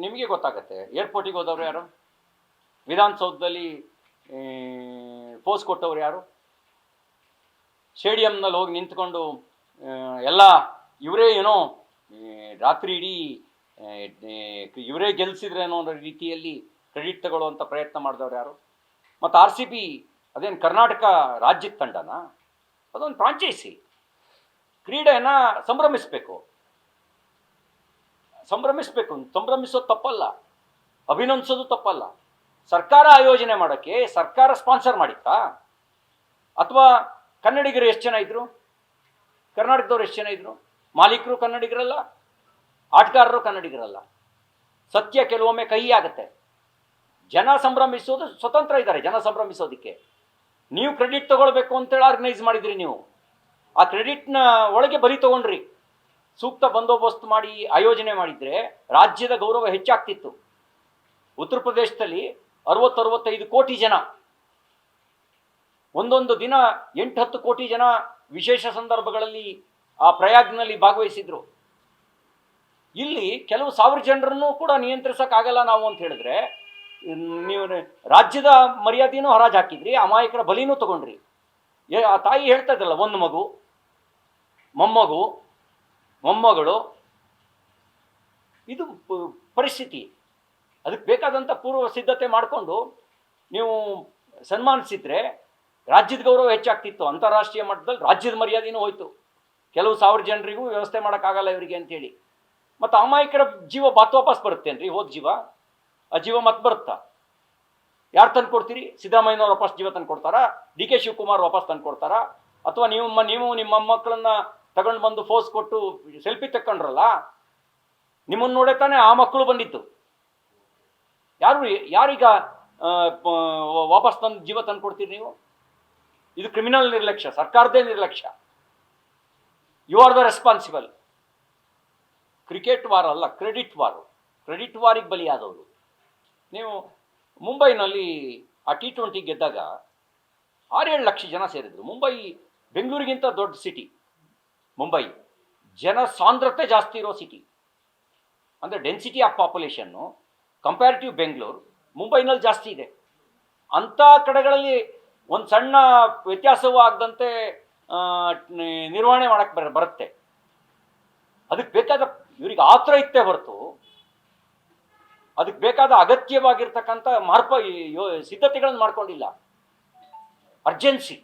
ನಿಮಗೆ ಗೊತ್ತಾಗತ್ತೆ. ಏರ್ಪೋರ್ಟಿಗೆ ಹೋದವ್ರು ಯಾರು? ವಿಧಾನಸೌಧದಲ್ಲಿ ಪೋಸ್ ಕೊಟ್ಟವ್ರು ಯಾರು? ಸ್ಟೇಡಿಯಂನಲ್ಲಿ ಹೋಗಿ ನಿಂತ್ಕೊಂಡು ಎಲ್ಲ ಇವರೇ ಏನೋ ರಾತ್ರಿ ಇಡೀ ಇವರೇ ಗೆಲ್ಲಿಸಿದ್ರೆ ಅನ್ನೋ ರೀತಿಯಲ್ಲಿ ಕ್ರೆಡಿಟ್ ತಗೊಳ್ಳುವಂಥ ಪ್ರಯತ್ನ ಮಾಡಿದವ್ರು ಯಾರು? ಮತ್ತು RCB ಅದೇನು ಕರ್ನಾಟಕ ರಾಜ್ಯದ ತಂಡನ? ಅದೊಂದು ಫ್ರಾಂಚೈಸಿ. ಕ್ರೀಡೆಯನ್ನು ಸಂಭ್ರಮಿಸೋದು ತಪ್ಪಲ್ಲ, ಅಭಿನಂದಿಸೋದು ತಪ್ಪಲ್ಲ. ಸರ್ಕಾರ ಆಯೋಜನೆ ಮಾಡೋಕ್ಕೆ ಸರ್ಕಾರ ಸ್ಪಾನ್ಸರ್ ಮಾಡಿತ್ತಾ? ಅಥವಾ ಕನ್ನಡಿಗರು ಎಷ್ಟು ಜನ ಇದ್ರು? ಕರ್ನಾಟಕದವ್ರು ಎಷ್ಟು ಜನ ಇದ್ರು? ಮಾಲೀಕರು ಕನ್ನಡಿಗರಲ್ಲ, ಆಟಗಾರರು ಕನ್ನಡಿಗರಲ್ಲ. ಸತ್ಯ ಕೆಲವೊಮ್ಮೆ ಕಹಿ ಆಗುತ್ತೆ. ಜನ ಸಂಭ್ರಮಿಸೋದು ಸ್ವತಂತ್ರ ಇದ್ದಾರೆ, ಜನ ಸಂಭ್ರಮಿಸೋದಕ್ಕೆ. ನೀವು ಕ್ರೆಡಿಟ್ ತಗೊಳ್ಬೇಕು ಅಂತೇಳಿ ಆರ್ಗನೈಸ್ ಮಾಡಿದ್ರಿ. ನೀವು ಆ ಕ್ರೆಡಿಟ್ನ ಒಳಗೆ ಬಲಿ ತಗೊಂಡ್ರಿ. ಸೂಕ್ತ ಬಂದೋಬಸ್ತ್ ಮಾಡಿ ಆಯೋಜನೆ ಮಾಡಿದರೆ ರಾಜ್ಯದ ಗೌರವ ಹೆಚ್ಚಾಗ್ತಿತ್ತು. ಉತ್ತರ ಪ್ರದೇಶದಲ್ಲಿ 60-65 ಕೋಟಿ ಜನ, ಒಂದೊಂದು ದಿನ 8-10 ಕೋಟಿ ಜನ ವಿಶೇಷ ಸಂದರ್ಭಗಳಲ್ಲಿ ಆ ಪ್ರಯಾಗ್ನಲ್ಲಿ ಭಾಗವಹಿಸಿದ್ರು. ಇಲ್ಲಿ ಕೆಲವು ಸಾವಿರ ಜನರನ್ನು ಕೂಡ ನಿಯಂತ್ರಿಸೋಕ್ಕಾಗಲ್ಲ ನಾವು ಅಂತ ಹೇಳಿದ್ರೆ, ನೀವು ರಾಜ್ಯದ ಮರ್ಯಾದೆನೂ ಹರಾಜು ಹಾಕಿದ್ರಿ, ಅಮಾಯಕರ ಬಲಿನೂ ತಗೊಂಡ್ರಿ. ಆ ತಾಯಿ ಹೇಳ್ತಾ ಇದ್ರಲ್ಲ, ಒಂದು ಮಗು, ಮೊಮ್ಮಗಳು, ಇದು ಪರಿಸ್ಥಿತಿ. ಅದಕ್ಕೆ ಬೇಕಾದಂಥ ಪೂರ್ವ ಸಿದ್ಧತೆ ಮಾಡಿಕೊಂಡು ನೀವು ಸನ್ಮಾನಿಸಿದ್ರೆ ರಾಜ್ಯದ ಗೌರವ ಹೆಚ್ಚಾಗ್ತಿತ್ತು. ಅಂತಾರಾಷ್ಟ್ರೀಯ ಮಟ್ಟದಲ್ಲಿ ರಾಜ್ಯದ ಮರ್ಯಾದೆನೂ ಹೋಯ್ತು. ಕೆಲವು ಸಾವಿರ ಜನರಿಗೂ ವ್ಯವಸ್ಥೆ ಮಾಡೋಕ್ಕಾಗಲ್ಲ ಇವರಿಗೆ ಅಂತೇಳಿ. ಮತ್ತು ಅಮಾಯಕರ ಜೀವ ವಾಪಸ್ ಬರುತ್ತೇನ್ರಿ? ಹೋದ ಜೀವ, ಆ ಜೀವ ಮತ್ತೆ ಬರುತ್ತಾ? ಯಾರು ತಂದು ಕೊಡ್ತೀರಿ? ಸಿದ್ದರಾಮಯ್ಯನವ್ರು ವಾಪಸ್ ಜೀವ ತಂದು ಕೊಡ್ತಾರಾ? DK ಶಿವಕುಮಾರ್ ವಾಪಸ್ ತಂದು ಕೊಡ್ತಾರಾ? ಅಥವಾ ನೀವು ನಿಮ್ಮ ಮೊಮ್ಮಕ್ಕಳನ್ನ ತಗೊಂಡು ಬಂದು ಫೋರ್ಸ್ ಕೊಟ್ಟು ಸೆಲ್ಫಿ ತಕ್ಕೊಂಡ್ರಲ್ಲ, ನಿಮ್ಮನ್ನು ನೋಡೇ ತಾನೇ ಆ ಮಕ್ಕಳು ಬಂದಿತ್ತು. ಯಾರೀಗ ವಾಪಸ್ ತಂದು ಜೀವ ತಂದು ಕೊಡ್ತೀರಿ ನೀವು? ಇದು ಕ್ರಿಮಿನಲ್ ನಿರ್ಲಕ್ಷ್ಯ, ಸರ್ಕಾರದೇ ನಿರ್ಲಕ್ಷ್ಯ. You are the responsible. Cricket war ಅಲ್ಲ, ಕ್ರೆಡಿಟ್ ವಾರಿಗೆ ಬಲಿಯಾದವರು ನೀವು. ಮುಂಬೈನಲ್ಲಿ ಆ T20 ಗೆದ್ದಾಗ 6-7 ಲಕ್ಷ ಜನ ಸೇರಿದ್ರು. ಮುಂಬೈ ಬೆಂಗಳೂರಿಗಿಂತ ದೊಡ್ಡ ಸಿಟಿ. ಮುಂಬೈ ಜನ ಸಾಂದ್ರತೆ ಜಾಸ್ತಿ ಇರೋ ಸಿಟಿ, ಅಂದರೆ density of population comparative Bengaluru ಮುಂಬೈನಲ್ಲಿ ಜಾಸ್ತಿ ಇದೆ. ಅಂಥ ಕಡೆಗಳಲ್ಲಿ ಒಂದು ಸಣ್ಣ ವ್ಯತ್ಯಾಸವೂ ಆಗದಂತೆ ನಿರ್ವಹಣೆ ಮಾಡೋಕ್ಕೆ ಬರುತ್ತೆ. ಅದಕ್ಕೆ ಬೇಕಾದ ಇವರಿಗೆ ಆತರ ಇತ್ತೇ ಹೊರತು ಅದಕ್ಕೆ ಬೇಕಾದ ಅಗತ್ಯವಾಗಿರ್ತಕ್ಕಂಥ ಸಿದ್ಧತೆಗಳನ್ನು ಮಾಡ್ಕೊಂಡಿಲ್ಲ. ಅರ್ಜೆನ್ಸಿ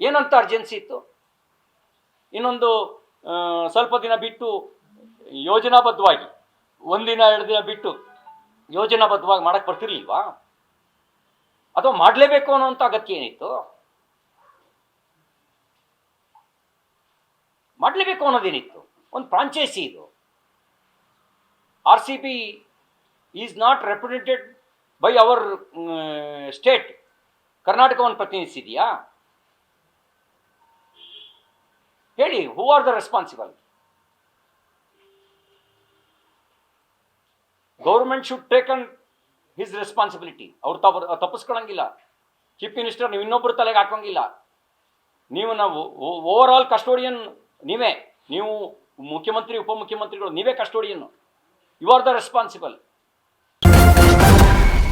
ಏನಂತ ಅರ್ಜೆನ್ಸಿ ಇತ್ತು? ಇನ್ನೊಂದು ಸ್ವಲ್ಪ ದಿನ ಬಿಟ್ಟು ಯೋಜನಾಬದ್ಧವಾಗಿ, ಒಂದಿನ 2 ದಿನ ಬಿಟ್ಟು ಯೋಜನಾಬದ್ಧವಾಗಿ ಮಾಡಕ್ಕೆ ಬರ್ತಿರ್ಲಿಲ್ವಾ? ಅಥವಾ ಮಾಡಲೇಬೇಕು ಅನ್ನೋಂಥ ಅಗತ್ಯ ಏನಿತ್ತು? ಮಾಡಲೇಬೇಕು ಅನ್ನೋದೇನಿತ್ತು? ಒಂದು ಫ್ರಾಂಚೈಸಿ ಇದು. RCB is not represented by our state. ಕರ್ನಾಟಕವನ್ನು ಪ್ರತಿನಿಧಿಸಿದೆಯಾ? ಹೇಳಿ, who are the responsible? Government should taken his responsibility. ಅವ್ರು ತಪ್ಪಿಸ್ಕೊಳಂಗಿಲ್ಲ. ಚೀಫ್ ಮಿನಿಸ್ಟರ್ ನೀವು ಇನ್ನೊಬ್ಬರು ತಲೆಗೆ ಹಾಕೋಂಗಿಲ್ಲ. ನಾವು ಓವರ್ ಆಲ್ ಕಸ್ಟೋಡಿಯನ್ ನೀವೇ. ನೀವು ಮುಖ್ಯಮಂತ್ರಿ, ಉಪಮುಖ್ಯಮಂತ್ರಿಗಳು, ನೀವೇ custodian. You are the responsible.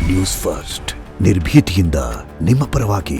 News first, ನಿರ್ಭೀತಿಯಿಂದ ನಿಮ್ಮ ಪರವಾಗಿ.